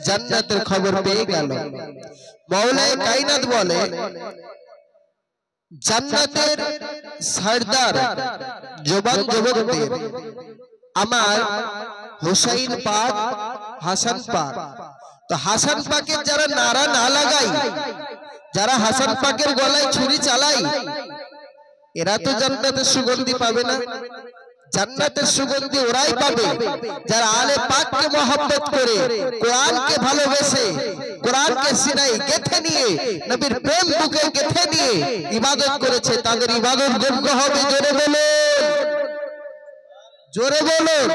জান্নাতের খবর পেয়ে গেল। মাওলায়ে কায়নাত বলে জান্নাতের সরদার জবান যুবকদের আমার হুসাইন পাক, হাসান পাক, তো হাসান পাকের যারা নারা না লাগাই, যারা হাসান পাকের গলায় ছুরি চালাই, এরা তো জান্নাতের সুগন্ধি পাবে না। জান্নাতের সুগন্ধি ওরাই পাবে যারা আলে পাককে মহব্বত করে, কোরআনকে ভালোবেসে, কোরআনকে সিনায় গেঁথে নিয়ে, নবীর প্রেম বুকে গেঁথে নিয়ে ইবাদত করেছে। তাদের ইবাদত যোগ্য হবে। জোরে বলুন, জোরে বলুন।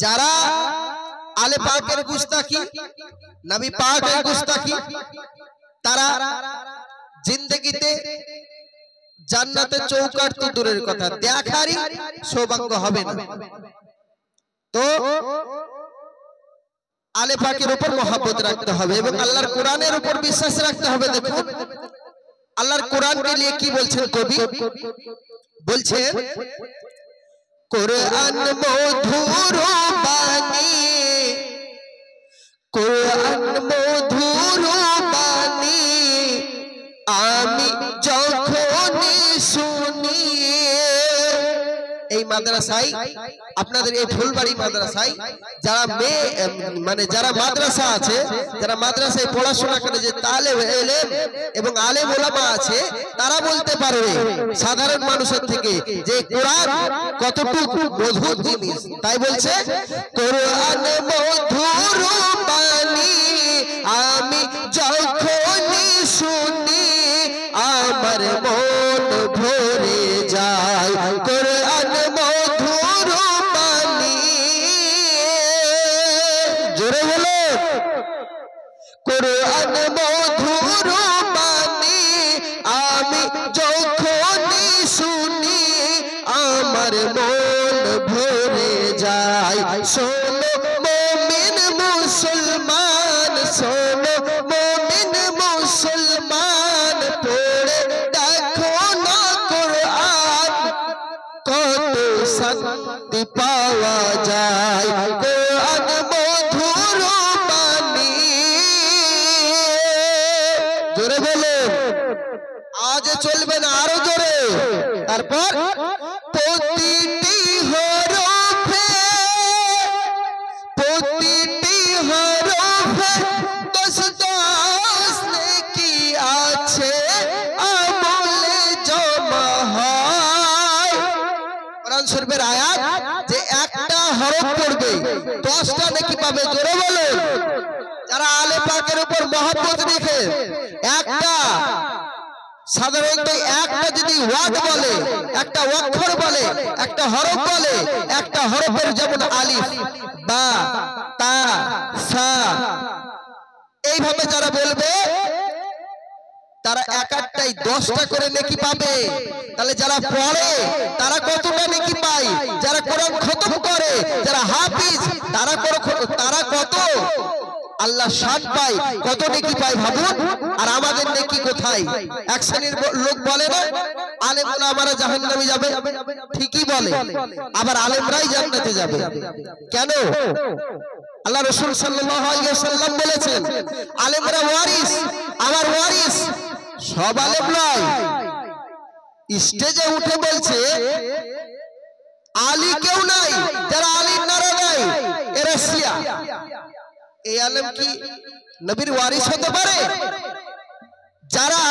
যারা আলে পাকের গুস্তাখি, নবী পাকের গুস্তাখি, তারা জিন্দেগিতে জান্নাতে চৌকাট তো দূরের কথা, দেখারই সৌভাগ্য হবে না। তো আলে পাকের উপর মহব্বত রাখতে হবে এবং আল্লাহর কোরআনের উপর বিশ্বাস রাখতে হবে। দেখুন আল্লাহর কোরআনকে নিয়ে কি বলছেন কবি, বলছেন কোরআন মধুর বাণী, কোরআন মধুর বাণী আমি যখন শুনি। এই মাদ্রাসায়, আপনাদের এই ফুলবাড়ি মাদ্রাসায় যারা মেয়ে মানে যারা মাদ্রাসা আছে, যারা মাদ্রাসায় পড়াশোনা করে, যে তালেব ইলম এবং আলেম ওলামা আছে, তারা বলতে পারবে সাধারণ মানুষের থেকে যে কোরআন কতটুকু মধুর জিনিস। তাই বলছে কোরআন মধুর বাণী আমি যখন শুনি আমার মন ভরে যায়। কোরআন মধুর বাণী, জোরে বলো, কোরআন মধুর বাণী আমি যখন শুনি আমার মন ভরে যায়। শোনো মুমিন মুসলমান, শোনো মুমিন মুসলমান, পড়ে দেখো না কোরআন কত শান্তি পাওয়া যায়। কোরআন মধুর বাণী, জোরে বলো, আজ চলবে না, আরো জোরে। তারপর প্রতিটি হরফে, প্রতিটি হরফে দশ দশ নেকি আছে আমলে জমা হয়। কোরআন শরীফের আয়াত যে একটা হরফ পড়বে 10টা নেকি পাবে। জোরে বলুন। যারা আলে পাকের উপর মহব্বত রেখে একটা, সাধারণত একটা যদি ওয়ার্ড বলে, একটা অক্ষর বলে, একটা হরফ বলে, একটা হরফের যেমন আলিফ, বা, তা, সা, এইভাবে যারা বলবে তারা এক একটাই 10টা করে নেকি পাবে। তাহলে যারা পড়ে তারা কতটা নেকি পায়? যারা কোরআন খতম করে, যারা হাফিজ, তারা কত আল্লাহ শান পায়, কত নেকি পায় ভাবুন। আর আমাদের নেকি কোথায়? এক শ্রেণীর লোক বলে না আলেম ওলামারা জাহান্নামে যাবে, ঠিকই বলে, আবার আলেমরাই জান্নাতে যাবে। কেন? আল্লাহ রাসূল সাল্লাল্লাহু আলাইহি ওয়াসাল্লাম বলেছেন আলেমরা ওয়ারিস, আমার ওয়ারিস। সব আলেম নয়। স্টেজে উঠে বলছে আলী কেউ নাই, যারা আলীর নারা দেয় এরা শিয়া। এই আলেম কি নবীর ওয়ারিস হতে পারে? যারা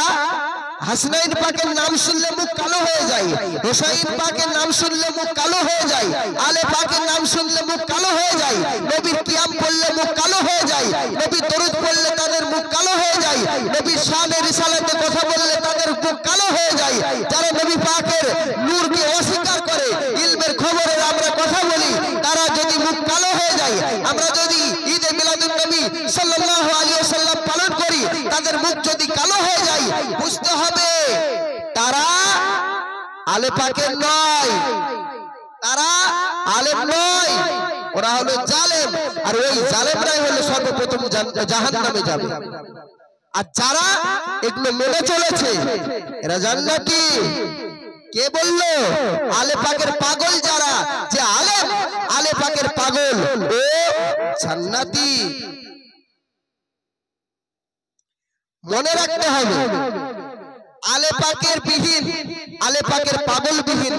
হাসনাইন পাকের নাম শুনলে মুখ কালো হয়ে যায়, হুসাইন পাকের নাম শুনলে মুখ কালো হয়ে যায়, আলে পাকের নাম শুনলে মুখ কালো হয়ে যায়, নবীর কিয়াম পড়লে মুখ কালো হয়ে যায়, নবীর দরুদ পড়লে তাদের মুখ কালো হয়ে যায়, নবীর শানে রিসালাতে কথা বললে তাদের মুখ কালো হয়ে যায়। যারা নবী পাকের নূরকে অস্বীকার করে, ইলমের খবরে আমরা কথা বলি, তারা যদি মুখ কালো হয়ে যায়, আমরা যদি ঈদে মিলাদুন নবী সাল্লাল্লাহু আলাইহি ওয়াসাল্লাম পালন করি, তাদের মুখ যদি কালো হয়ে যায়, বুঝতে হবে তারা আলে পাকের নয়, তারা আলেম নয়, ওরা হলো জালেম। আর ওই জালেমরাই হলো সর্বপ্রথম জাহান্নামে যাবে। আর যারা এগুলো মেনে চলেছে এরা জান্নাতি। কে বললো? আলে পাকের পাগল যারা, যে আলেম আলে পাকের পাগল ও জান্নাতি। মনে রাখতে হবে আলে পাকের বিহীন, আলে পাকের পাগল বিহীন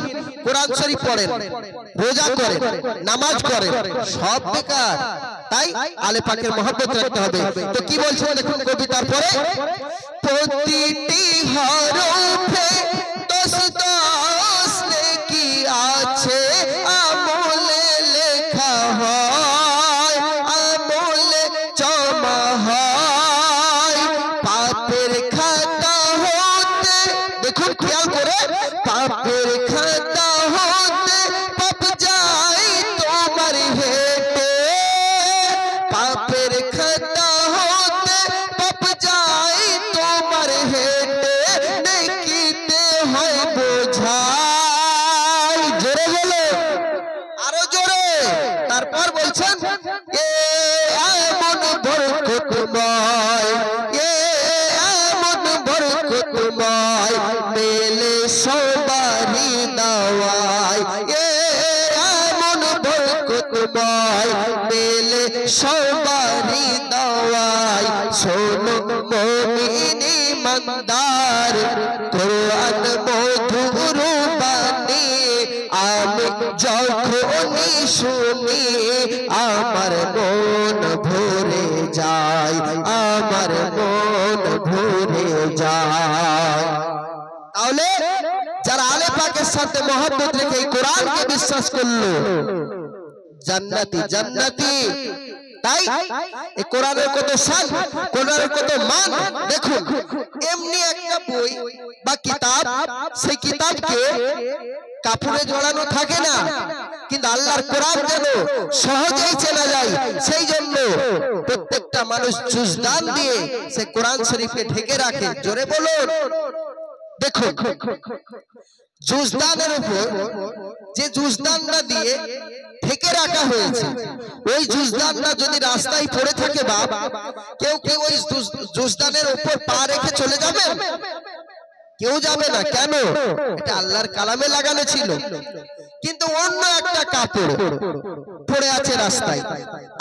কোরআন শরীফ পড়েন, রোজা করেন, নামাজ করেন, সব বেকার। তাই আলে পাকের মহব্বত রাখতে হবে। তো কি বলছেন দেখুন কবিতার পরে, প্রতিটি হরফে 10 10 নেকি আছে, আমলে লেখা হয়, আমলে জমা হয়, পাপের খাতা হতে, দেখুন খেয়াল করে, পাপের খাতা হতে পাপ যায় তোমার হেঁটে, পাপের খাতা হতে পাপ যায় তোমার হেঁটে, নেকিতে হয় বোঝাই। জোরে বলো, আরো জোরে। তারপর বলছেন এ এমন বরকতময়, এ এমন বরকতময়, মেলে সবারই দাওয়ায়, এ এমন বরকতময়, মেলে সবারই দাওয়ায়। শোনো মুমিন ইমানদার, কোরআন মধুর বাণী, আমি যখনই শুনি আমার মন ভরে যায়, আমার মন ভরে যায়। তাহলে যারা আলে পাকের সাথে মহব্বত রেখে এই কোরআনকে বিশ্বাস করলো, জান্নাতি জান্নাতি। তাই এই কোরআনের কত শান, কোরআনের কত মান। দেখুন এমনি একটা বই বা কিতাব, সেই কিতাবকে কাপড়ে জড়ানো থাকে না, কিন্তু আল্লাহর কোরআন যেন সহজেই চেনা যায়, সেই জন্য প্রত্যেকটা মানুষ জুজদান দিয়ে সে কোরআন শরীফকে ঢেকে রাখে। জোরে বলুন। দেখুন জুজদানের উপর যে জুজদানটা দিয়ে ঢেকে রাখা হয়েছে, ওই জুজদানটা যদি রাস্তায় পড়ে থাকে বাপ, কেউ কেউ ওই জুজদানের উপর পা রেখে চলে যাবে? কেউ যাবে না। কেন? এটা আল্লাহর কালামে লাগানো ছিল। কিন্তু অন্য একটা কাপড় পড়ে আছে রাস্তায়,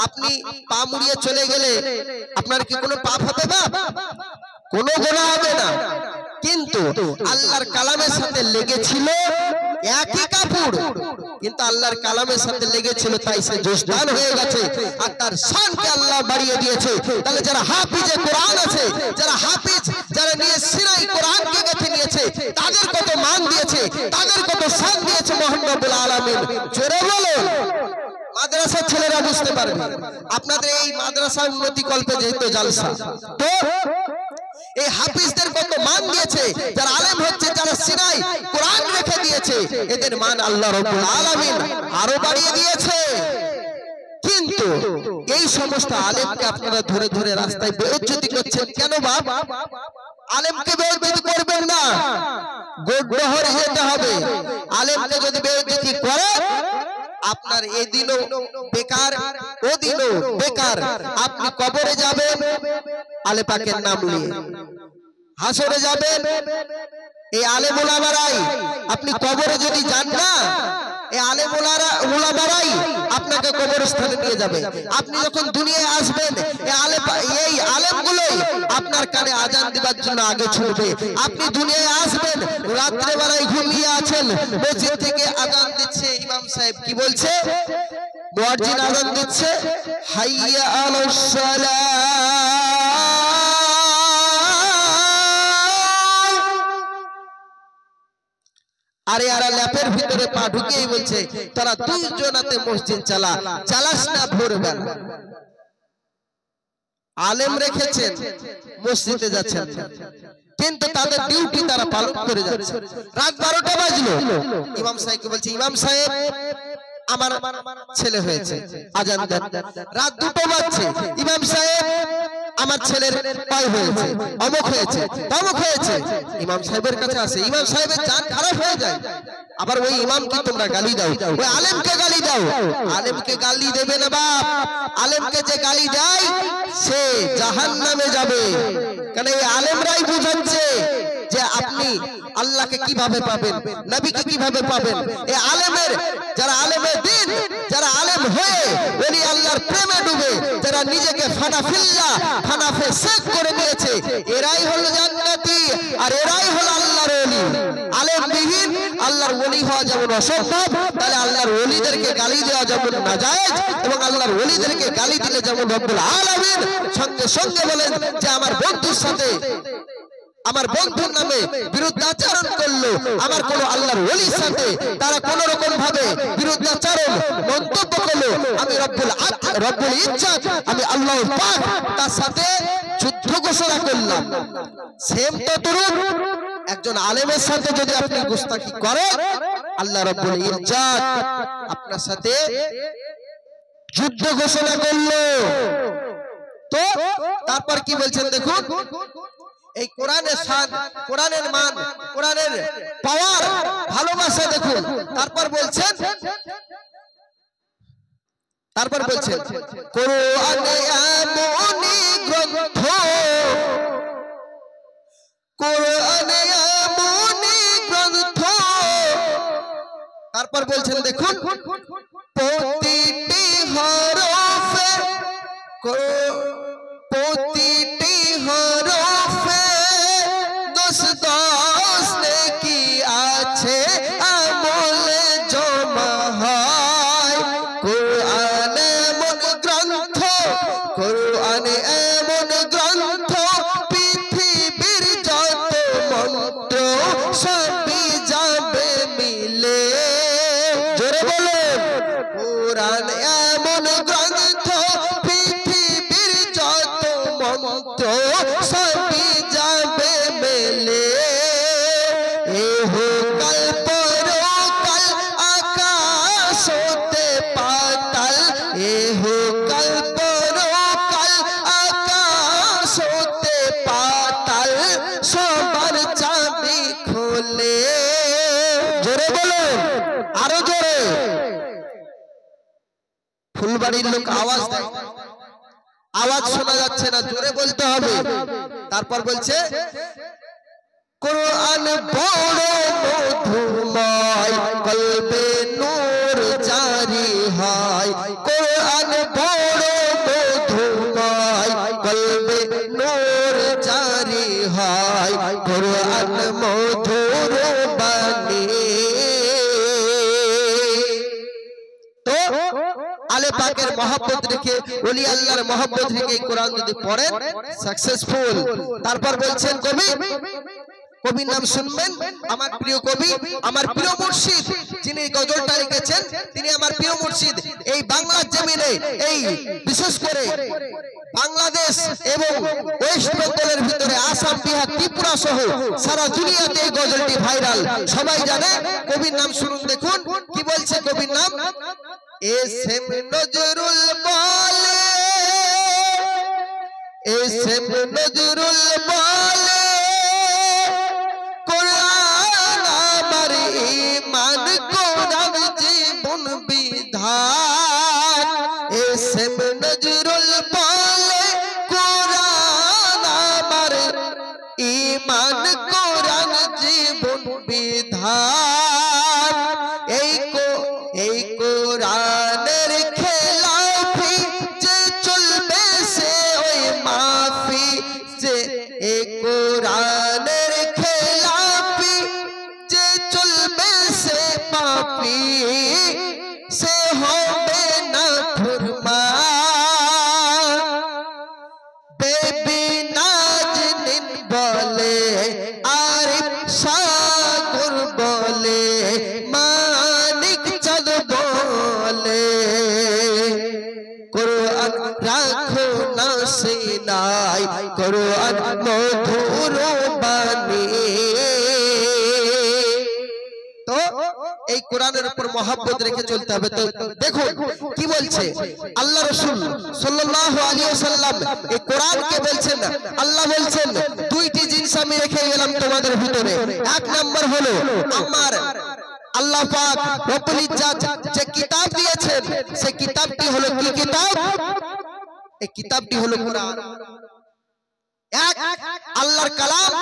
আপনি পা মুড়িয়ে চলে গেলে আপনার কি কোনো পাপ হবে বাপ? কোনো গুনাহ হবে না। কিন্তু আল্লাহর কালামের সাথে লেগেছিল একই কাপড়, কিন্তু আল্লাহর কালামের সাথে লেগেছিল, তাই সে জুজদান হয়ে গেছে আর তার শানকে আল্লাহ বাড়িয়ে দিয়েছে। তাহলে যারা হাফিজে কোরআন আছে, যারা হাফিজ, যারা নিয়ে সিনাই কোরআনকে গেঁথে নিয়েছে, তাদের কত মান দিয়েছে, তাদের কত শান দিয়েছে মহান রব্বুল আলামিন। জোরে বলুন। মাদ্রাসার ছেলেরা বুঝতে পারবে। আপনাদের এই মাদ্রাসা উন্নতি কল্পে যেহেতু জালসা, তো এই হাফিজদের কত মান দিয়েছে, যারা আলেম হচ্ছে, যারা সিনাই কোরআন রেখে দিয়েছে, এদের মান আল্লাহ রাব্বুল আলামিন আরো বাড়িয়ে দিয়েছে। কিন্তু এই সমস্ত আলেমকে আপনারা ধরে ধরে রাস্তায় বেইজ্জতি করছেন কেন বাপ? আলেমকে বেইজ্জতি করবেন না, গোড্ডহরে যেতে হবে। আলেমকে যদি বেইজ্জতি করে আপনার এই দিনও বেকার, ও দিনও বেকার। আপনি কবরে যাবেন আলে পাকের নাম নিয়ে, হাসরে যাবেন এই আলেম ওলামারাই। আপনি কবরে যদি যান না, এই আলেম ওলামারাই আপনাকে কবরস্থানে নিয়ে যাবে। আপনি যখন দুনিয়ায় আসবেন এই আলেমগুলোই আপনার কানে আজান দেওয়ার জন্য আগে ছুটবে। আপনি দুনিয়ায় আসবেন, রাত্রে বেলায় ঘুমিয়ে আছেন, মসজিদ থেকে আজান দিচ্ছে ইমাম সাহেব, কি বলছে? মুয়াজ্জিন আজান দিচ্ছে, হাইয়া আলাস সালাহ। আরে আরা ল্যাপের ভিতরে পা ঢুকিয়ে বলছে, তারা দুইজনাতে মসজিদ চালাস না ভোরবেলা। আলেম রেখেছেন, মসজিদে যাচ্ছেন না, কিন্তু তাদের ডিউটি তারা পালন করে যাচ্ছে। রাত 12টা বাজলো, ইমাম সাহেবকে বলছে, ইমাম সাহেব আমার ছেলে হয়েছে, আজান দেন। রাত 2টো বাজছে, ইমাম সাহেব আমার ছেলের পায় হয়েছে, অমুক হয়েছে, তমুক হয়েছে। ইমাম সাহেবের কাছে আসে, ইমাম সাহেবের জান খারাপ হয়ে যায়। আবার ওই ইমামকে তোমরা গালি দাও, ওই আলেমকে গালি দাও। আলেমকে গালি দেবে না বাপ। আলেমকে যে গালি দেয় সে জাহান্নামে যাবে। কারণ এই আলেমরাই বুঝাচ্ছে যে আপনি আল্লাহকে কিভাবে পাবেন, নবীকে কিভাবে পাবেন। এই আলেমের যারা আলেমের দিন, যারা আলেম হয়ে ওলি আল্লাহর প্রেমে ডুবে, যারা নিজেকে ফানাফিল্লাহ ফানাফে শেখ করে নিয়েছে, এরাই হলো জান্নাতি আর এরাই হলো আল্লাহর ওলি। আলেম বিহীন আল্লাহর ওলি হওয়া যেমন অসম্ভব, তাহলে আল্লাহর ওলিদেরকে গালি দেওয়া যেমন নাজায়েজ, এবং আল্লাহর ওলিদেরকে গালি দিলে যেমন রব্বুল আলামিন সঙ্গে সঙ্গে বলেন যে আমার বন্ধুর সাথে আমার বন্ধুর নামে বিরুদ্ধাচরণ করলো, আমার কোন আল্লাহর ওলির সাথে তারা কোন রকম ভাবে বিরুদ্ধাচরণ মন্তব্য করলো, আমি রব্বুল ইজ্জত আমি আল্লাহ পাক তার সাথে যুদ্ধ ঘোষণা করলাম। সেম তো তরুণ একজন আলেমের সাথে যদি আপনি গুস্তাখি করেন, আল্লাহ রব্বুল ইজ্জত আপনার সাথে যুদ্ধ ঘোষণা করলো। তো তারপর কি বলছেন দেখুন, এই কোরআনের শান, কোরআনের মান, কোরআনের পাওয়ার, ভালোবাসা দেখুন। তারপর বলছেন কোরআনে এমনই গ্রন্থ, কোরআনে এমনই গ্রন্থ। তারপর বলছেন দেখুন প্রতিটি হরফে, প্রতিটি হরফে দশ দশ নেকি আছে, আমলে জমা হয়। কোরআন এমন গ্রন্থ, কোরআন এমন গ্রন্থ, পৃথিবীর যত মন্ত্র সবই যাবে মিলে। জোরে বলুন, কোরআন এমন গ্রন্থ, পৃথিবীর যত মন্ত্র সবই যাবে মেলে। ইহকাল পরকাল আকাশ হতে পাতাল, ইহকাল পরকাল আকাশ হতে পাতাল, সবার চাবি খোলে। জোরে বলুন, আরো জোরে। ফুলবাড়ির লোক আওয়াজ দেয়, আওয়াজ শোনা যাচ্ছে না, জোরে বলতে হবে। তারপর বলছে কোরআন বড় মধুময়, কলবে নূর জারি হয়। কোরআন বড় মধুময়, কলবে নূর জারি হয়। কোরআন মধুর বাণী। তো আলে পাকের মহব্বত রেখে, ওলি আল্লাহর মহব্বত রেখে কোরআন যদি পড়েন সাকসেসফুল। তারপর বলছেন কবি, কবির নাম শুনবেন, আমার প্রিয় কবি, আমার প্রিয় মুর্শিদ, যিনি গজলটা লিখেছেন তিনি আমার প্রিয় মুর্শিদ। এই বাংলার জমিনে, এই বিশেষ করে বাংলাদেশ এবং ওয়েস্ট বেঙ্গলের ভিতরে আসাম, বিহার, ত্রিপুরা সহ সারা দুনিয়াতে এই গজলটি ভাইরাল, সবাই জানে। কবির নাম শুনুন দেখুন কি বলছে কবির নাম। এসএম নজরুল বলে, এসএম নজরুল বলে, কোরআন আমার ঈমান, কোরআন জীবন বিধান। এসএম নজরুল বলে, কোরআন আমার ঈমান, কোরআন জীবন বিধান। এই কোরআনের খেলাফি যে চলবে সে ওই মাফি, যে এই কোরআনের খেলাফি যে চলবে সে পাপি, সে হবে না ফুরমান। বেবি নাজনীন বলে, আরিফ সাগর বলে, মানিক চাঁদ বলে, কোরআন রাখো না সিনায়, কোরআন মধুর বাণী। তো এই কোরআনের উপর মহব্বত রেখে চলতে হবে। তো দেখুন কি বলছে আল্লাহ রাসূল সাল্লাল্লাহু আলাইহি ওয়াসাল্লাম, এই কোরআনকে বলছেন, আল্লাহ বলছেন দুইটি জিনিস আমি রেখে গেলাম তোমাদের ভিতরে। এক নাম্বার হলো আমার আল্লাহ পাক রব্বুল ইজ্জত যে কিতাব দিয়েছেন, সেই কিতাবটি হলো কি কিতাব? এই কিতাবটি হলো কোরআন। এক আল্লাহর কালাম,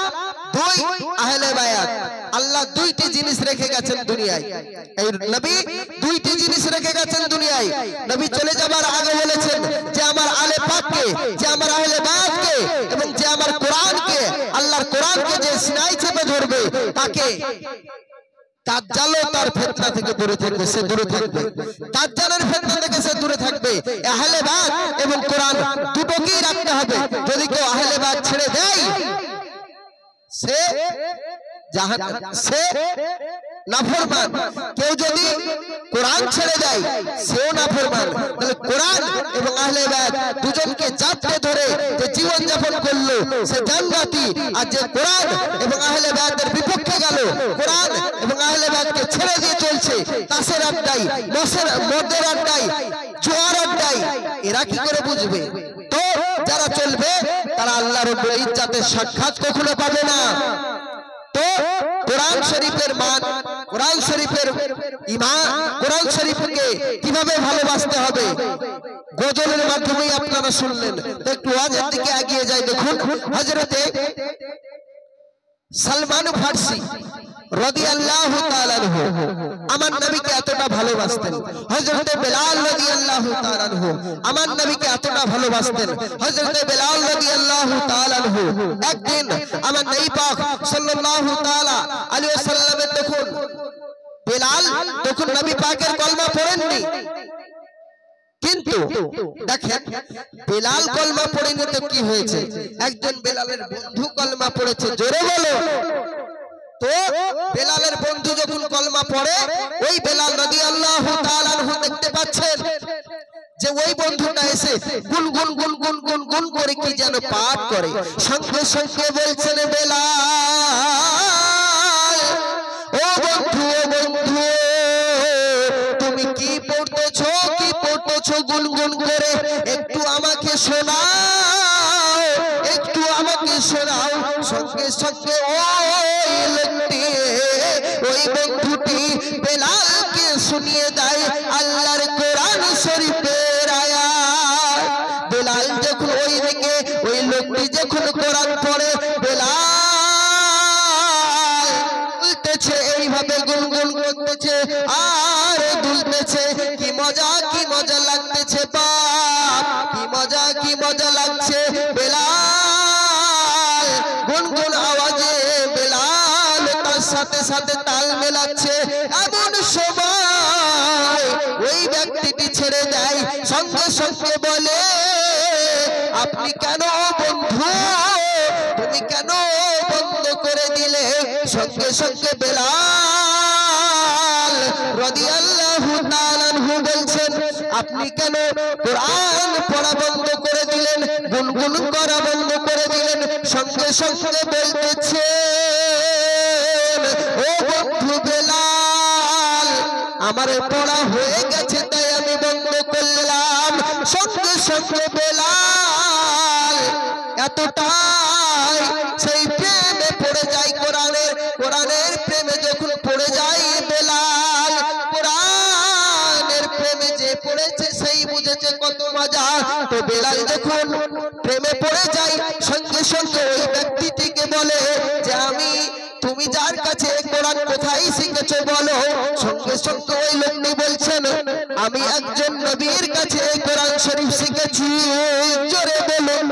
দুই আহলে বায়াত। আল্লাহ দুইটি জিনিস রেখে গেছেন দুনিয়ায়, এই নবী দুইটি জিনিস রেখে গেছেন দুনিয়ায়। নবী চলে যাবার আগে বলেছেন যে আমার আলে পাককে, যে আমার আহলে বায়াতকে এবং যে আমার কোরআনকে, আল্লাহর কোরআনকে যে সিনাই চেপে ধরবে তাকে দাজ্জালও তার ফিতনা থেকে দূরে থাকবে, সে দূরে থাকবে। দাজ্জালের ফিতনা থেকে সে দূরে থাকবে। আহলে বায়াত এবং কোরআন দুটোকেই রাখতে হবে। যদি কেউ আহলে বায়াত ছেড়ে দেয় সে সে নাফরমান। কেউ যদি কোরআন ছেড়ে দেয় সেও নাফরমান। তাহলে কোরআন এবং আহলে বায়াত দুজনকে জাপটে ধরে যে জীবন যাপন করলো সে জান্নাতি। আর যে কোরআন এবং আহলে বায়াতের বিপক্ষে গেল, কোরআন এবং আহলে বায়াতকে ছেড়ে দিয়ে চলছে তাসের আড্ডায়, মদের আড্ডায়, জোয়ার আড্ডায়, এরা কি করে বুঝবে? তো যারা চলবে তারা আল্লাহ রাব্বুল ইজ্জাতের সাক্ষাৎ কখনো পাবে না। তো কোরআন শরীফের মান, কোরআন শরীফের ঈমান, কোরআন শরীফকে কিভাবে ভালোবাসতে হবে গজলের মাধ্যমে আপনারা শুনলেন। একটু ওয়াজের দিকে এগিয়ে যাই। দেখুন হযরতে সালমান ফারসি রাদিয়াল্লাহু তাআলা আনহু আমার নবীকে এতটা ভালোবাসতেন। হযরতে বেলাল রাদিয়াল্লাহু তাআলা আনহু আমার নবীকে এতটা ভালোবাসতেন। হযরতে বেলাল রাদিয়াল্লাহু তাআলা আনহু একদিন আমার নবী পাক সাল্লাল্লাহু তাআলা আলাইহি ওয়াসাল্লামের, দেখুন বেলাল তখন নবী পাকের কলমা পড়েননি, কিন্তু দেখেন বেলাল কলমা পড়েনি তো কি হয়েছে, একজন বেলালের বন্ধু কলমা পড়েছে। জোরে বলো। তো বেলালের বন্ধু যখন কলমা পড়ে, ওই বেলাল রাদিয়াল্লাহু তাআলা আনহু দেখতে পাচ্ছেন যে ওই বন্ধুটা এসে গুনগুন গুনগুন গুনগুন করে কি যেন পাঠ করে। সঙ্গে সঙ্গে বলছেন বেলাল, ও বন্ধু, ও বন্ধু, তুমি কি পড়তেছো, কি পড়তেছো গুনগুন করে? একটু আমাকে শোনাও, একটু আমাকে শোনাও। সঙ্গে সঙ্গে ওই লোকটি, ওই বন্ধুটি বেলালকে শুনিয়ে দেয় আল্লাহর কোরআন শরীফের আয়াত। বেলাল যখন ওই দিকে, ওই লোকটি যখন কোরআন পড়ে, বেলাল দুলতেছে, এইভাবে গুনগুন করতেছে আর দুলতেছে। কি মজা, কি মজা লাগতেছে বাপ, কি মজা, কি মজা লাগছে। বেলাল গুনগুন আওয়াজে বেলাল তার সাথে সাথে তাল মেলাচ্ছে। এমন সময় ওই ব্যক্তিটি ছেড়ে দেয়, সঙ্গে সঙ্গে বলে, আপনি কেন বন্ধু, তুমি কেন বন্ধ করে দিলে? সঙ্গে সঙ্গে বেলাল রাদিয়াল্লাহু তাআলা আনহু বলছেন, আপনি কেন কোরআন পড়া বন্ধ করে দিলেন, গুনগুন করা বন্ধ করে দিলেন? সঙ্গে সঙ্গে বলতেছে, ও বন্ধু বেলাল, আমার পড়া হয়ে গেছে তাই আমি বন্ধ করলাম। সঙ্গে সঙ্গে বেলাল এতটাই সেই প্রেমে পড়ে যায় কোরআনের, কোরআনের প্রেমে যখন পড়ে যায় বেলাল, কোরআনের প্রেমে যে পড়েছে সেই বুঝেছে কত মজা। তো বেলাল যখন প্রেমে পড়ে যায়, সঙ্গে সঙ্গে ওই ব্যক্তিটিকে বলে যে আমি, তুমি যার কাছে কোরআন কোথায় শিখেছো বলো। সঙ্গে সঙ্গে ওই লোকটি বলছেন, আমি একজন নবীর কাছে কোরআন শরীফ শিখেছি। জোরে বলুন।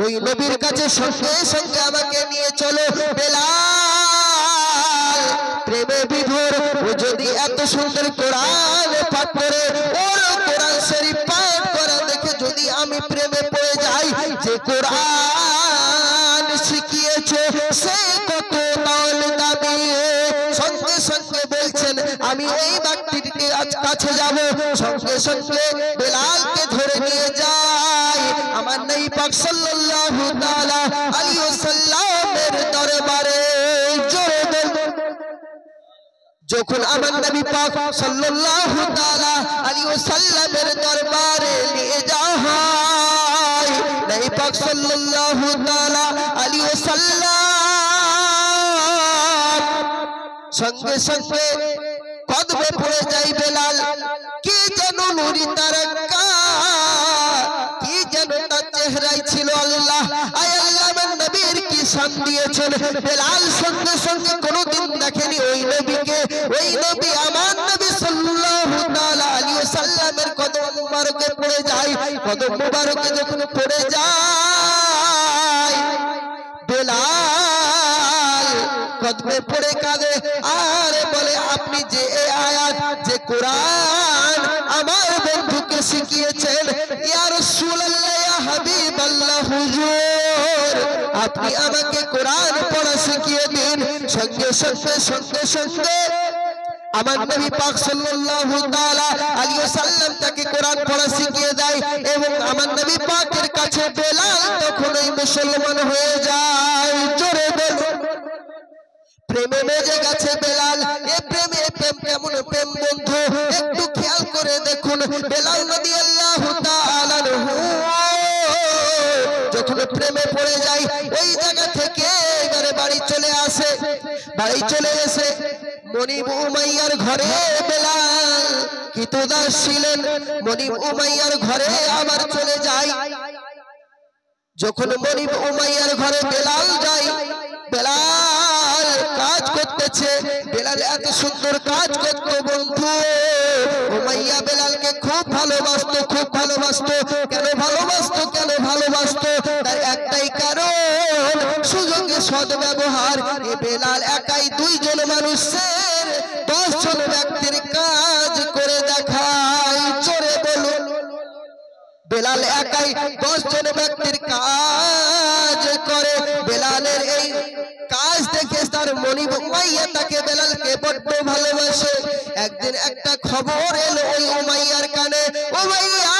ওই নবীর কাছে সঙ্গে সঙ্গে আমাকে নিয়ে চলো। বেলাল প্রেমে বিভোর, ও যদি এত সুন্দর কোরআন পাঠ করে, ওর কোরআন শরীফ পাঠ করা দেখে যদি আমি প্রেমে পড়ে যাই, যে কোরআন শিখিয়েছে সে কত তাহলে দাবি। সঙ্গে সঙ্গে বলছেন, আমি এই ব্যক্তিটিকে আজ কাছে যাব। সঙ্গে সঙ্গে বেলালকে ধরে নিয়ে যাই আমার নবী পাক সাল্লাল্লাহু তাআলা আলাইহি ওয়াসাল্লামের দরবারে। জোরে বলুন। যখন আমার নবী পাক সাল্লাল্লাহু তাআলা আলাইহি ওয়াসাল্লামের দরবারে নিয়ে যাওয়া হয়, নবী পাক সাল্লাল্লাহু তাআলা আলাইহি ওয়াসাল্লাম সঙ্গে সঙ্গে কদমে পড়ে যায় বেলাল। কি যেন নুরি তারকা, কি যেন তার চেহারায় ছিল আল্লাহ শান দিয়েছেন। বেলাল সঙ্গে সঙ্গে কোনোদিন দেখেনি ওই নবীকে। ওই নবী আমার নবী সাল্লাল্লাহু তাআলা আলাইহি ওয়াসাল্লামের কদম মুবারকে পড়ে যায়। কদম মুবারকে যখন পড়ে যায় বেলাল কদমে পড়ে কাঁদে আর বলে, আপনি যে এই আয়াত, যে কোরআন আমার বন্ধুকে শিখিয়েছেন, ইয়া রাসূলুল্লাহ, ইয়া হাবিবাল্লাহ, হুজুর আপনি আমাকে কোরআন পড়া শিখিয়ে দিন। সঙ্গে সঙ্গে সঙ্গে সঙ্গে আমার নবী পাক সাল্লাল্লাহু তাআলা আলাইহি ওয়াসাল্লাম তাকে কোরআন পড়া শিখিয়ে দেয় এবং আমার নবী পাকের কাছে বেলাল তখনই মুসলমান হয়ে যায়। জোরে বলুন, প্রেমে বেজে গেছে বেলাল। এ প্রেমে প্রেম কেমন প্রেম বন্ধু, একটু খেয়াল করে দেখুন। বেলাল রাদিয়াল্লাহু তাআলা যখন প্রেমে পড়ে যায় ওই জায়গা থেকে এবারে বাড়ি চলে আসে। বাড়ি চলে এসে মনিব উমাইয়ার ঘরে বেলাল কৃতদাস ছিলেন। মনিব উমাইয়ার ঘরে আবার চলে যায়। যখন মনিব উমাইয়ার ঘরে বেলাল যায়, বেলাল কাজ করতেছে। বেলাল এত সুন্দর কাজ করতো বন্ধু। উমাইয়া বেলালকে খুব ভালোবাসতো, খুব ভালোবাসতো। কেন ভালোবাসতো, কেন ভালোবাসতো? তার একটাই কারণ, সুযোগে সদ্ব্যবহার। এ বেলাল একাই 2 জন মানুষের 10 জন ব্যক্তির কাজ করে দেখায়। জোরে বলুন, বেলাল একাই 10 জন ব্যক্তির কাজ করে। বেলালের এই কাজ দেখে তার মনিব উমাইয়া তাকে, বেলালকে বড্ড ভালোবাসে। একদিন একটা খবর এলো ওই উমাইয়ার কানে, উমাইয়া,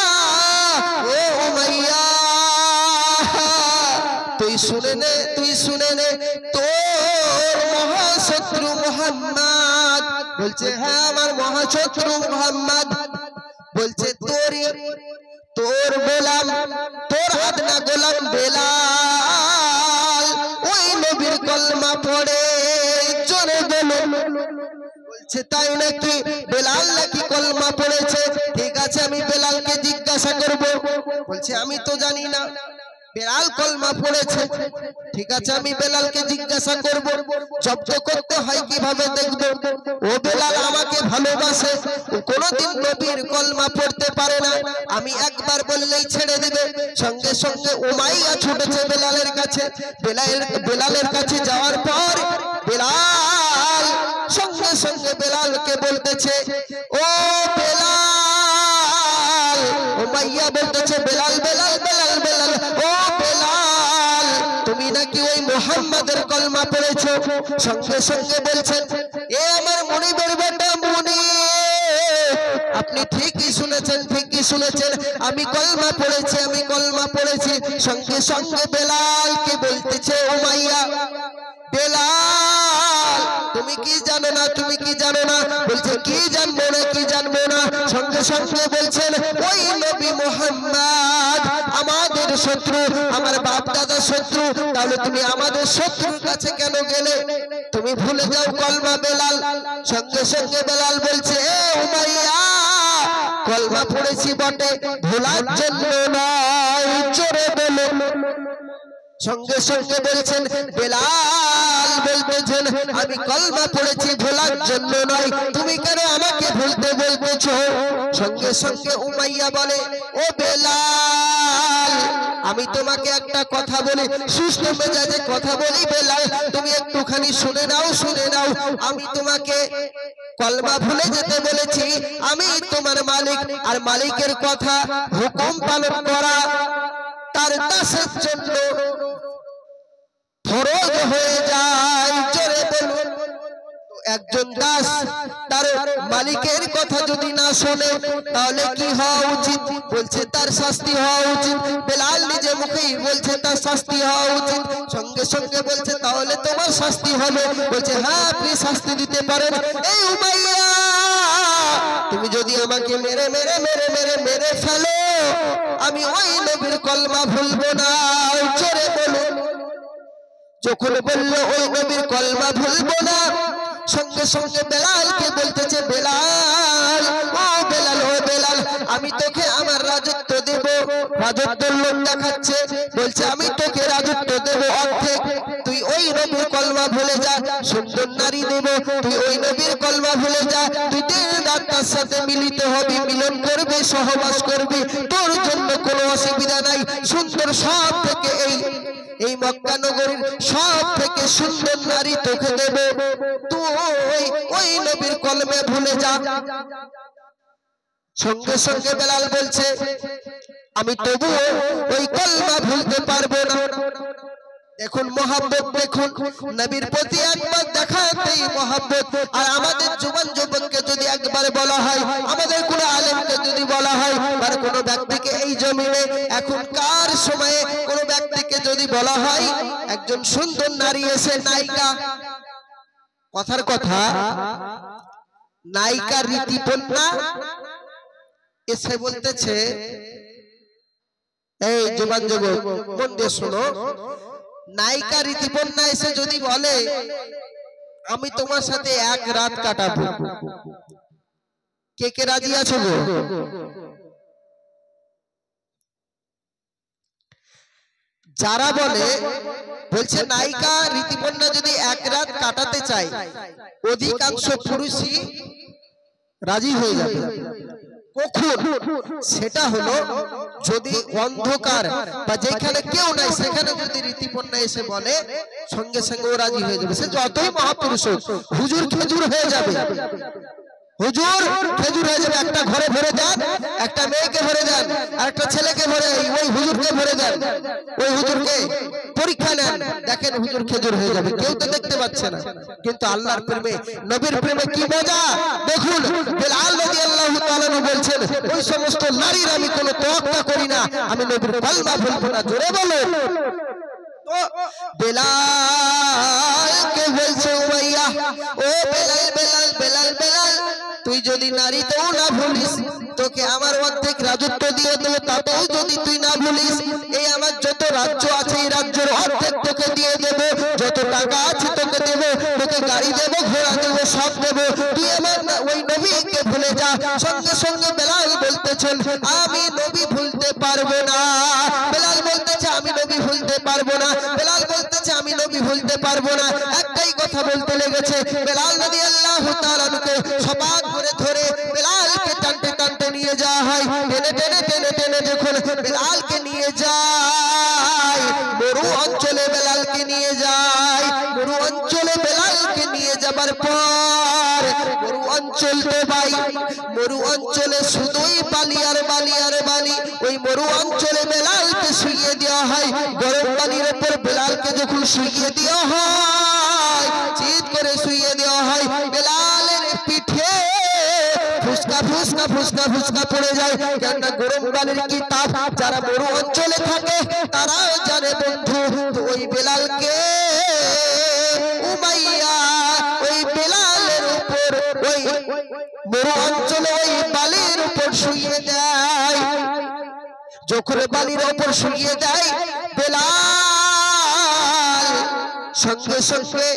ও উমাইয়া, তুই শুনে নে, তুই শুনে নে, তোর মহাশত্রু মুহাম্মদ বলছে, হ্যাঁ আমার মহাশত্রু মুহাম্মদ বলছে, তোর গোলাম, তোর আদনা গোলাম বেলাল ওই নবীর কলমা পড়ে। জোরে বলুন, বলছে তাই নাকি? বেলাল নাকি কলমা পড়েছে? ঠিক আছে, আমি বেলালকে জিজ্ঞাসা করব। বলছে আমি তো জানি না বেলাল কলমা পড়েছে। ঠিক আছে, আমি বেলালকে জিজ্ঞাসা করব। জব্দ করতে হয় কিভাবে দেখব। ও বেলাল আমাকে ভালোবাসে, ও কোনোদিন নবীর কলমা পড়তে পারে না, আমি একবার বললেই ছেড়ে দিবে। সঙ্গে সঙ্গে উমাইয়া ছুটেছে বেলালের কাছে। বেলালের কাছে যাওয়ার পর বেলাল সঙ্গে সঙ্গে বেলালকে বলতেছে, ও বেলাল। উমাইয়া বলতেছে, বেলাল, বেলাল, বেলাল, বেলাল, ও বেলাল, তুমি নাকি ওই মুহাম্মাদের কলমা পড়েছো? সঙ্গে সঙ্গে বলছেন, এ আমার মনিবের বেটা মুনিব, আপনি ঠিকই শুনেছেন, ঠিকই শুনেছেন, আমি কলমা পড়েছি, আমি কলমা পড়েছি। সঙ্গে সঙ্গে বেলালকে বলতেছে উমাইয়া, বেলাল তুমি কি জানো না, তুমি কি জানো না? বলছে কি জানবো না, কি জানবো না? সঙ্গে সঙ্গে বলছেন, ওই নবী মুহাম্মদ আমাদের শত্রু, আমার বাপ দাদার শত্রু, তাহলে তুমি আমাদের শত্রুর কাছে কেন গেলে? তুমি ভুলে যাও কলমা বেলাল। সঙ্গে সঙ্গে বেলাল বলছে, এ উমাইয়া, কলমা পড়েছি বটে, ভোলার জন্য নয়। জোরে বলো। সঙ্গে সঙ্গে বলছেন, বেলাল বলতেছেন, আমি কলমা পড়েছি ভোলার জন্য নয়, তুমি কেন আমাকে ভুলতে বলতেছো? সঙ্গে সঙ্গে উমাইয়া বলে, ও বেলাল, আমি তোমাকে একটা কথা বলি, সুস্থ মেজাজে কথা বলি বেলাল, তুমি একটুখানি শুনে নাও, শুনে নাও। আমি তোমাকে কলমা ভুলে যেতে বলেছি, আমি তোমার মালিক, আর মালিকের কথা হুকুম পালন করা তার দাসের জন্য ফরজ হয়ে যায়। জোরে বলুন। একজন দাস তার মালিকের কথা যদি না শোনে তাহলে কি হওয়া উচিত? বলছে তার শাস্তি হওয়া উচিত। বেলাল নিজে মুখেই বলছে তার শাস্তি হওয়া উচিত। সঙ্গে সঙ্গে বলছে তাহলে তোমার শাস্তি হবে। বলছে হ্যাঁ, আপনি শাস্তি দিতে পারেন। এই উমাইয়া, তুমি যদি আমাকে মেরে মেরে মেরে মেরে মেরে ফেলো, আমি ওই নবীর কলমা ভুলবো না। জোরে বলুন। যখন বললো ওই নবীর কলমা ভুলবো না, সঙ্গে সঙ্গে বেলালকে বলতেছে, বেলাল, ও বেলাল, ও বেলাল, আমি তোকে আমার রাজত্ব দেব। রাজত্বের লোক দেখাচ্ছে, বলছে আমি তোকে রাজত্ব দেব অর্ধেক, তুই ভুলে যা, সুন্দর নারী দেব, তুই ওই নবীর কলমা ভুলে যা, তুই দিন রাত তার সাথে মিলিত হবি, মিলন করবি, সহবাস করবি, তোর জন্য কোনো অসুবিধা নাই। সুন্দর সব থেকে এই মক্কা নগরীর সব থেকে সুন্দর নারী তোকে দেব, তুই ওই নবীর কলমে ভুলে যা। সঙ্গে সঙ্গে বেলাল বলছে আমি তবুও ওই কলমা ভুলতে পারবো না। দেখুন মহব্বত, দেখুন নবীর প্রতি একবার দেখাতেই মহব্বত। আর আমাদের যুবক যুবককে যদি একবার বলা হয়, আমাদের কোন আলেমকে যদি বলা হয়, আর কোন ব্যক্তিকে এই জমিনে এখনকার সময়ে কোন ব্যক্তিকে যদি বলা হয় একজন সুন্দর নারী এসে নায়িকা, কথার কথা নায়িকা ঋতুপর্ণা এসে বলতেছে, এই যুবক যুবক মন দিয়ে শোনো, নায়িকা ঋতুপর্ণা এসে যদি বলে আমি তোমার সাথে এক রাত কাটাবো, কে কে রাজি আছো গো? যারা বলছে নায়িকা ঋতুপর্ণা যদি এক রাত কাটাতে চায়, অধিকাংশ পুরুষই রাজি হয়ে যাবে। কখন? সেটা হলো যদি অন্ধকার বা যেখানে কেউ নাই সেখানে যদি ঋতুপর্ণা এসে বলে, সঙ্গে সঙ্গে ও রাজি হয়ে যাবে। সে যতই মহাপুরুষ হোক, হুজুর খেজুর হয়ে যাবে, হুজুর খেজুর হয়ে যাবে। একটা ঘরে ভরে দেন, একটা মেয়েকে ভরে দেন, আর একটা ছেলেকে ভরে ওই হুজুরকে ভরে দেন, ওই হুজুরকে পরীক্ষা নেন, দেখেন হুজুর খেজুর হয়ে যাবে। কেউ তো দেখতে পাচ্ছে না, কিন্তু আল্লাহর প্রেমে, নবীর প্রেমে কি মজা দেখুন। বেলাল রাদিয়াল্লাহু তাআলা বলছেন ওই সমস্ত নারীর আমি কোনো তোয়াক্কা করি না, আমি নবীর কলমা বলবো না। জোরে বলো। বেলালকে বলছে উমাইয়া, ও বেলাল বেলাল বেলাল বেলাল, তুই যদি নারীতেও না ভুলিস, তোকে আমার অর্ধেক রাজত্ব দিয়ে দেবো, তাতেও যদি তুই না ভুলিস, এই আমার যত রাজ্য আছে এই রাজ্যের অর্ধেক তোকে দিয়ে দেবো, যত টাকা আছে তোকে দেবো, তোকে গাড়ি দেবো, ঘোড়া দেবো, সব দেবো, তুই আমার ওই নবীকে ভুলে যা। সঙ্গে সঙ্গে বেলাল বলতেছেন আমি নবী ভুলতে পারবো না। বেলাল বলতেছে আমি নবী ভুলতে পারবো না। বেলাল বলতেছে আমি নবী ভুলতে পারবো না। একটাই কথা বলতে লেগেছে। বেলাল রাদিয়াল্লাহু তাআলাকে সবাক করে ধরে বেলালকে টানতে টানতে নিয়ে যাওয়া হয়, টেনে টেনে টেনে টেনে যখন বেলালকে নিয়ে যায়, মরু অঞ্চলে বেলালকে নিয়ে যায়। মরু অঞ্চলে বেলালকে নিয়ে যাবার পর মরু অঞ্চল তো ভাই, মরু অঞ্চলে শুধুই বালি আর বালি আর বালি। ওই মরু অঞ্চলে বেলালকে শুইয়ে দেওয়া হয়, গরম পানির উপর বেলালকে যখন শুইয়ে দেওয়া হয়, চিৎ করে শুইয়ে দেওয়া হয়, বেলালের পিঠে ফুসকা ফুসকা ফুসকা ফুসকা পড়ে যায়। কেননা গরম পানির কি তাপ, যারা মরু অঞ্চলে থাকে তারাও জানে বন্ধু। তো ওই বেলালকে উমাইয়া ওই বেলালের উপর ওই মরু অঞ্চলে ওই বালির উপর শুইয়ে দেয়। যখন বালির উপর শুইয়ে দেয়, বেলাল সঙ্গে সঙ্গে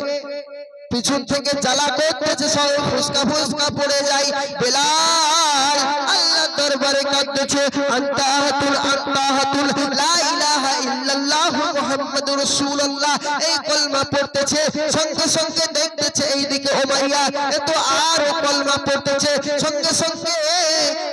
পিছন থেকে জ্বালা করতেছে, সব ফুসকা ফুসকা পড়ে যায়। বেলাল আল্লাহ দরবারে কাঁদতেছে, আনতাহাতুল আনতাহাতুল লা ইলাহা ইল্লাল্লাহ মুহাম্মাদুর রাসূলুল্লাহ এই কলমা পড়তেছে। সঙ্গে সঙ্গে দেখতেছে এইদিকে উমাইয়া এত আর কলমা পড়তেছে। সঙ্গে সঙ্গে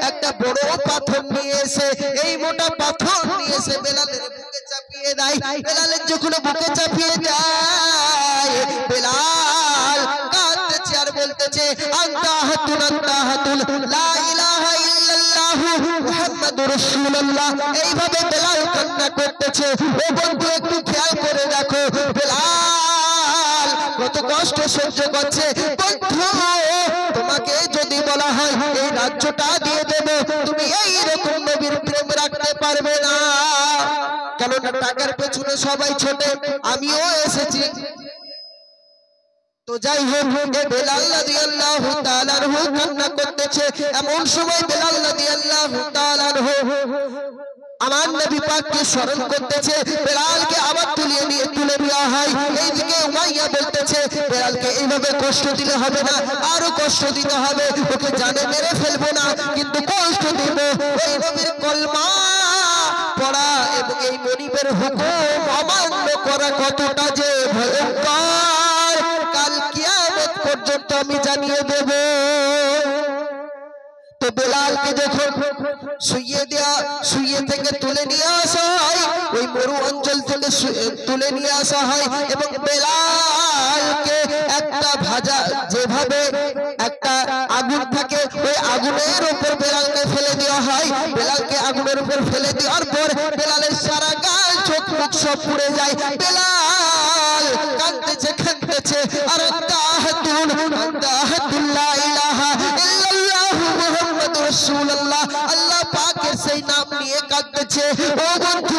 একটা বড় পাথর নিয়ে এসে, এই মোটা পাথর নিয়ে এসে বেলালের বুকে চাপিয়ে দেয়। বেলালের যখন বুকে চাপিয়ে দেয়, বেলাল কাঁদতেছে আর বলতেছে আনতাহাতুল আনতাহাতুল লা ইলাহা ইল্লাল্লাহ মুহাম্মাদুর রাসূলুল্লাহ। এইভাবে বেলাল কান্না করতেছে। ও বন্ধু একটু খেয়াল করে দেখো বেলাল কত কষ্ট সহ্য করছে। বন্ধু তোমাকে যদি বলা হয় এই রাজ্যটা দিয়ে দেব, তুমি এই রকম নবীর প্রেম রাখতে পারবে না। কেননা টাকার পেছনে সবাই ছোটে, আমিও এসেছি। তো যাই হোক, বেলাল রাদিয়াল্লাহু তাআলা আনহু কান্না করতেছে। এমন সময় বেলাল রাদিয়াল্লাহু তাআলা আনহু আমার নবী পাককে স্মরণ করতেছে। বেলালকে আবার তুলে দেওয়া হয়। এইদিকে উমাইয়া বলতেছে বেলালকে এইভাবে কষ্ট দিলে হবে না, আরো কষ্ট দিতে হবে, ওকে জানে মেরে ফেলবো না, কিন্তু কষ্ট দিব। এই নবীর কলমা পড়া এবং এই মনিবের হুকুম অমান্য করা কতটা যে ভয়ঙ্কর, উত্তর তো আমি জানিয়ে দেব। তো বেলালকে যখন শুইয়ে থেকে তুলে নিয়ে আসা হয়, ওই মরু অঞ্চল থেকে তুলে নিয়ে আসা হয় এবং বেলালকে একটা ভাজা, যেভাবে একটা আগুন থাকে ওই আগুনের উপর বেলালকে ফেলে দেওয়া হয়। বেলালকে আগুনের উপর ফেলে দেওয়ার পর বেলালের সারা গাল চোখ মুখ সব পুড়ে যায়। বেলাল কাঁদতেছে আর লা ইলাহা ইল্লাল্লাহু মুহাম্মাদুর রাসূলুল্লাহ, আল্লাহ পাকের সেই নাম নিয়ে কাঁদতেছে। ও বন্ধু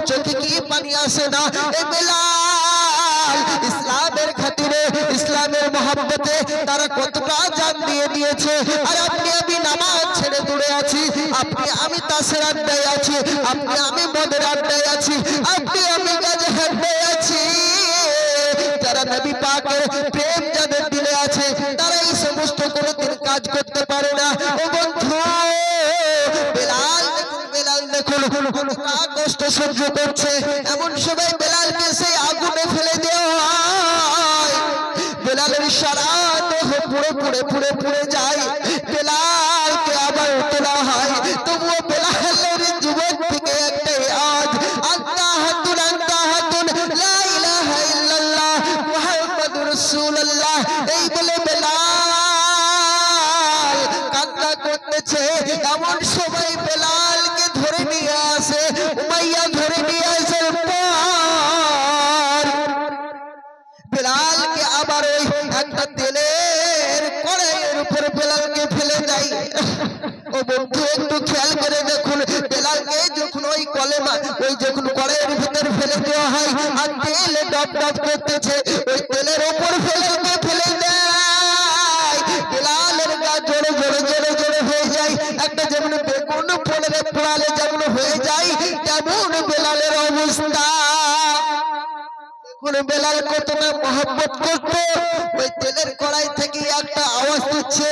চোখে কি পানি আসে না? এ বেলাল ইসলামের খাতিরে, ইসলামের মহব্বতে তারা কতটা জান দিয়ে দিয়েছে। আর আপনি আমি নামাজ ছেড়ে দূরে আছি, আপনি আমি তাসের আড্ডায় আছি, আপনি আমি মদের আড্ডায় আছি, আপনি আমি গাঁজা আড্ডায় আছি। যারা নবী পাকের প্রেম যাদের দিলে আছে তারা এই সমস্ত কোনোদিন কাজ করতে পারে না। ও বন্ধু, বেলাল দেখুন কতটা কষ্ট সহ্য করছে। এমন সময় বেলালকে সেই আগুনে ফেলে দেওয়া হয়। বেলালের সারা দেহ পুড়ে যায়। বেলালকে আবার তোলা হয়, তবুও বেলালের জীবন থেকে একটাই আওয়াজ, আল্লাহুন লা ইলাহা ইল্লাল্লাহ মুহাম্মাদুর রাসূলুল্লাহ। এই বলে বেলাল কান্না করতেছে। এমন সময় বেলালকে ধরে নিয়ে আসে উমাইয়া, ধরে নিয়ে আসার পর বেলালকে আবার ওই একটা তেলের কড়াইয়ের উপর বেলালকে ফেলে দেয়। ও বন্ধু, একটু খেয়াল করে দেখুন, বেলালকে যখন ওই কলেমা ওই যখন কড়াইয়ের ভিতর ফেলে দেওয়া হয় আর তেল ডব ডব করতেছে, ওই তেলের উপর ফেলে দেয়। বেলালের গা জোরে হয়ে যায়। একটা যেমন বেগুন পোড়ালে যেমন হয়ে যায়, তেমন বেলালের অবস্থা। বেলাল কতটা মহব্বত করত। ওই তেলের কড়াই থেকে একটা আওয়াজ দিচ্ছে,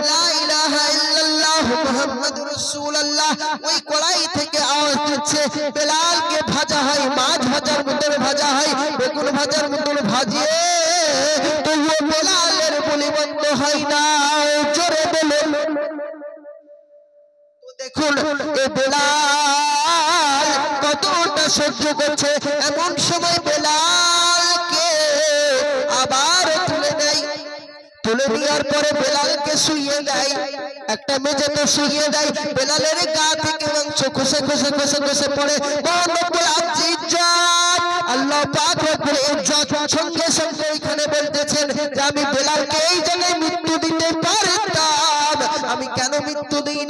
লা ইলাহা ইল্লাল্লাহ মুহাম্মাদুর রাসূলুল্লাহ। ওই কড়াই থেকে আওয়াজ দিচ্ছে। বেলালকে ভাজা হয়, মাছ ভাজার মতন ভাজা হয়, বেগুন ভাজার মতন ভাজিয়ে, তবুও বেলালের বলি বন্ধ হয় না। জোরে বলুন। দেখুন এ বেলাল কতটা সহ্য করছে। এমন সময় বেলালকে আবার তুলে নেয়। তুলে নেওয়ার পরে বেলালকে শুইয়ে দেয়, একটা মেঝেতে শুইয়ে দেয়। বেলালের গা থেকে মাংস খসে পড়ে। আল্লাহ পাক রব্বুল ইজ্জত সঙ্গে সঙ্গে এখানে বলতেছেন যে আমি বেলালকে এই জায়গায় মৃত্যু দিতে পারতাম, আমি কেন মৃত্যু দিই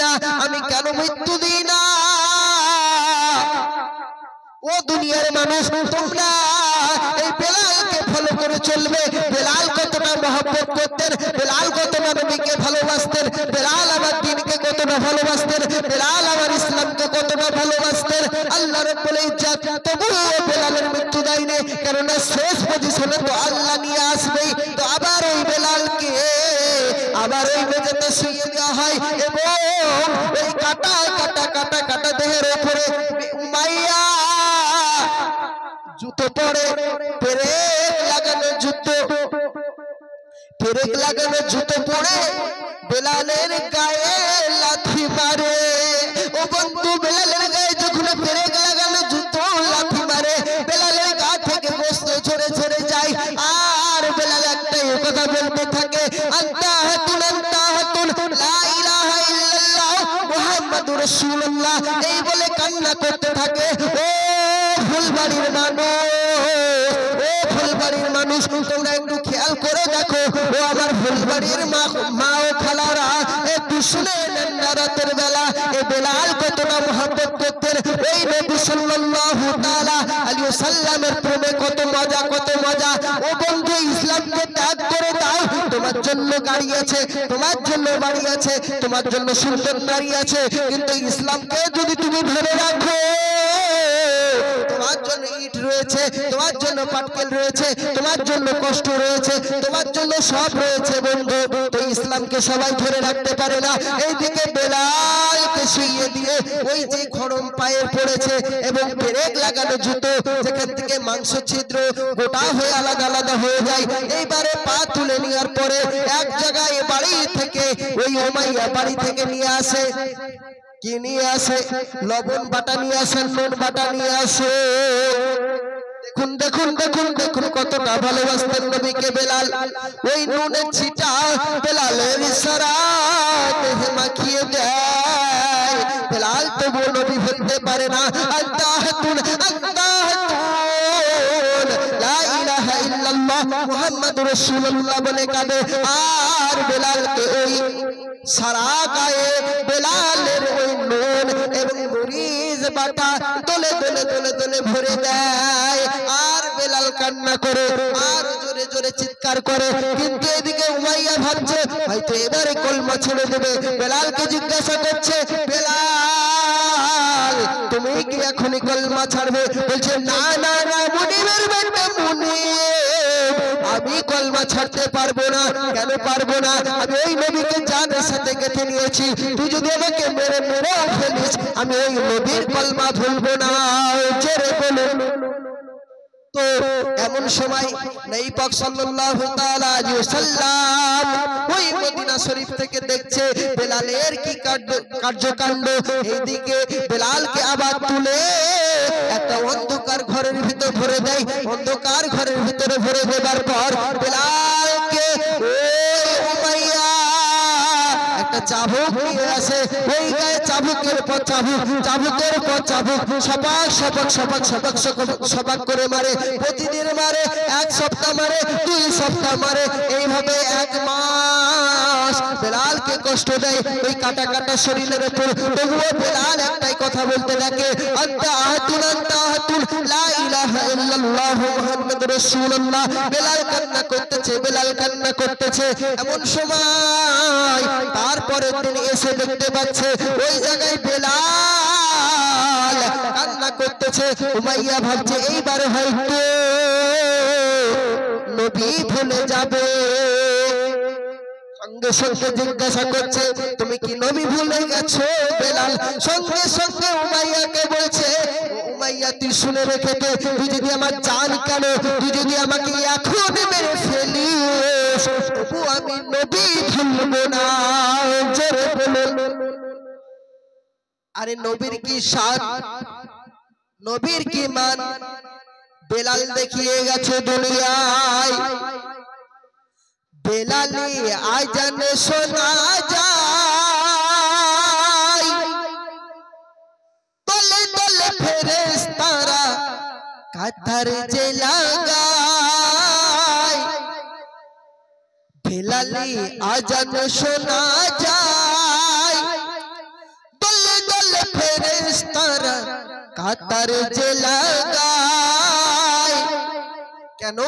না? ও দুনিয়ার মানুষ, তোমরা এই বেলালকে ফলো করে চলবে। বেলাল কতটা মহব্বত করতেন, বেলাল কতটা নবীকে ভালোবাসতেন, বেলাল আমার দ্বীনকে কতটা ভালোবাসতেন, বেলাল আমার ইসলামকে কতটা ভালোবাসতেন। আল্লাহ রাব্বুল ইজ্জত তবুও বেলালের মৃত্যু দেয়নি, কারণ শেষ পজিশনে তো আল্লাহ নিয়ে আসবেই। তো আবার ওই বেলালকে আবার ওই মেঝেতে শুইয়ে দেওয়া হয় এবং ওই কাটা দেহের উপরে উমাইয়া জুতো পরে, পেরেক লাগানো জুতো পরে বেলালের গায়ে লাথি মারে। ও বন্ধু, বেলালের গায়ে যখন পেরেক লাগানো জুতো লাথি মারে, বেলালের গা থেকে গোশত ঝরে যায়। আর বেলাল একটাই কথা বলতে থাকে, আল্লাহুন লা ইলাহা ইল্লাল্লাহ মুহাম্মাদুর রাসূলুল্লাহ। এই বলে কান্না করতে থাকে। ও ফুলবাড়ির মানুষ, তোমরা একটু খেয়াল করে দেখো। ও আমার ফুলবাড়ির মা ও খালারা, একটু শুনে নেন না, রাতের বেলা এ বেলাল কতটা মহব্বত করতেন। এই নবী সাল্লাল্লাহু তাআলা আলাইহি ওয়াসাল্লামের প্রেমে কত মজা। ও বন্ধু, ইসলামকে ত্যাগ করে দাও। তোমার জন্য গাড়ি আছে, তোমার জন্য বাড়ি আছে, তোমার জন্য সুন্দর নারী আছে, কিন্তু ইসলামকে যদি তুমি ধরে রাখো, তোমার জন্য ইট রয়েছে। রয়েছে, তোমার জন্য পাটকেল রয়েছে, তোমার জন্য কষ্ট রয়েছে, তোমার জন্য সব রয়েছে বন্ধু। তো ইসলামকে সবাই ধরে রাখতে পারে না। এইদিকে বেলালকে শুইয়ে দিয়ে ওই যে খড়ম পায়ে পড়েছে এবং পেরেক লাগানো জুতো, যেখান থেকে মাংস ছিদ্র গোটা হয়ে আলাদা আলাদা হয়ে যায়, এইবারে পা তুলে নেওয়ার পরে এক জায়গায় বাড়ি থেকে ওই উমাইয়া বাড়ি থেকে নিয়ে আসে, কি নিয়ে আসে? লবণ বাটা নিয়ে আসে, নুন বাটা নিয়ে আসে। দেখুন দেখুন দেখুন দেখুন কতটা ভালোবাসতেন নবীকে বেলাল। ওই নুনের ছিটা বেলালের ইশারাতে মাখিয়ে দেয়। বেলাল তবু নবী ভুলতে পারে না। আল্লাহুন আল্লাহুন লা ইলাহা ইল্লাল্লাহ মুহাম্মাদুর রাসূলুল্লাহ বলে কাঁদে। আর বেলালকে ওই সারা গায়ে বেলালের ওই নুন এবং মরিচ বাটা দলে দলে দলে দলে ভরে দেয়। আর বেলাল কান্না করে আর জোরে জোরে চিৎকার করে। কিন্তু এদিকে উমাইয়া ভাবছে হয়তো এবারে কলমা ছেড়ে দেবে। বেলালকে জিজ্ঞাসা করছে, বেলাল তুমি কি এখনই কলমা ছাড়বে? বলছে না না না মুনিবের বেটা মুনিব, আমি কলমা ছাড়তে পারবো না। কেন পারবো না? আমি ওই নবীকে জানের সাথে গেঁথে নিয়েছি। তুই যদি আমাকে মেরে মেরেও ফেলিস, আমি ওই নবীর কলমা ভুলবো না। জোরে বলুন। তো এমন সময় নবী পাক সাল্লাল্লাহু তাআলা আলাইহি ওয়াসাল্লাম ওই মদিনা শরীফ থেকে দেখছে বেলালের কি কার্যকাণ্ড। এইদিকে বেলালকে আবার তুলে একটা অন্ধকার ঘরের ভিতর ভরে দেয়। অন্ধকার ঘরের ভিতরে ভরে দেবার পর বেলালকে ওই উমাইয়া একটা চাবুক নিয়ে আসে। ওই গায়ে চাবুকের পর চাবুক, চাবুকের পর চাবুক, সবাক সবাক সবাক সবাক সবাক করে মারে। প্রতিদিন মারে, এক সপ্তাহ মারে, 2 সপ্তাহ মারে, এইভাবে 1 মাস বেলালকে কষ্ট দেয় ওই কাটা কাটা শরীরের উপর। তবুও বেলাল একটাই কথা বলতে থাকে, আন্তা আহাতুন লা ইলাহা ইল্লাল্লাহ মুহাম্মাদুর রাসূলুল্লাহ। বেলাল কান্না করতেছে, বেলাল কান্না করতেছে। এমন সময় তারপরে তিনি এসে দেখতে পাচ্ছে ওই জায়গায় বেলাল কান্না করতেছে। উমাইয়া ভাবছে এইবারে হয়তো নবী ভুলে যাবে। সঙ্গে সঙ্গে জিজ্ঞাসা করছে, তুমি কি নবী ভুলে গেছো বেলাল? সঙ্গে সঙ্গে উমাইয়াকে বলছে, উমাইয়া তুই শুনে রেখে দে, তুই যদি আমার জান কেন, তুই যদি আমাকে এখন মেরে ফেলিস, তবু আমি নবী ভুলবো না। জোরে বলুন। আরে নবীর কি শান, নবীর কি মান বেলাল দেখিয়ে গেছে দুনিয়ায়। বেলালি আজান শোনা যায়, তলে তলে ফেরেশতারা কাতার যে লাগায়। বেলালি আজান শোনা যায়, তলে তলে ফেরেশতারা কাতার যে লাগায়। কেন?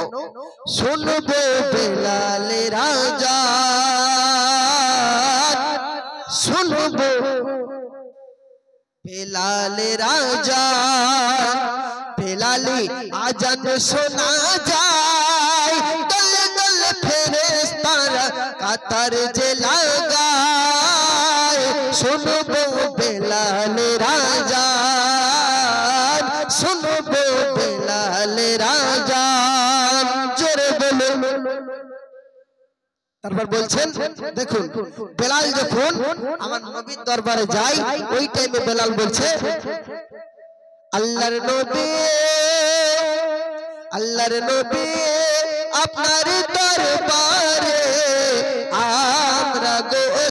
শুনবো বেলালের আজান, শুনবো বেলালের আজান। বেলালি আজান শোনা যায়, দলে দলে ফেরেশতারা কাতার যে লাগায়। শুনবো বেলালের আজান, শুনবো বেলালের আজান। জোরে বলুন। তারপর বলছেন দেখুন বেলাল যখন আমার নবীর দরবারে যায়, ওই টাইমে বেলাল বলছে, আল্লাহর নবী, আল্লাহর নবী আপনার দরবারে আমরা গো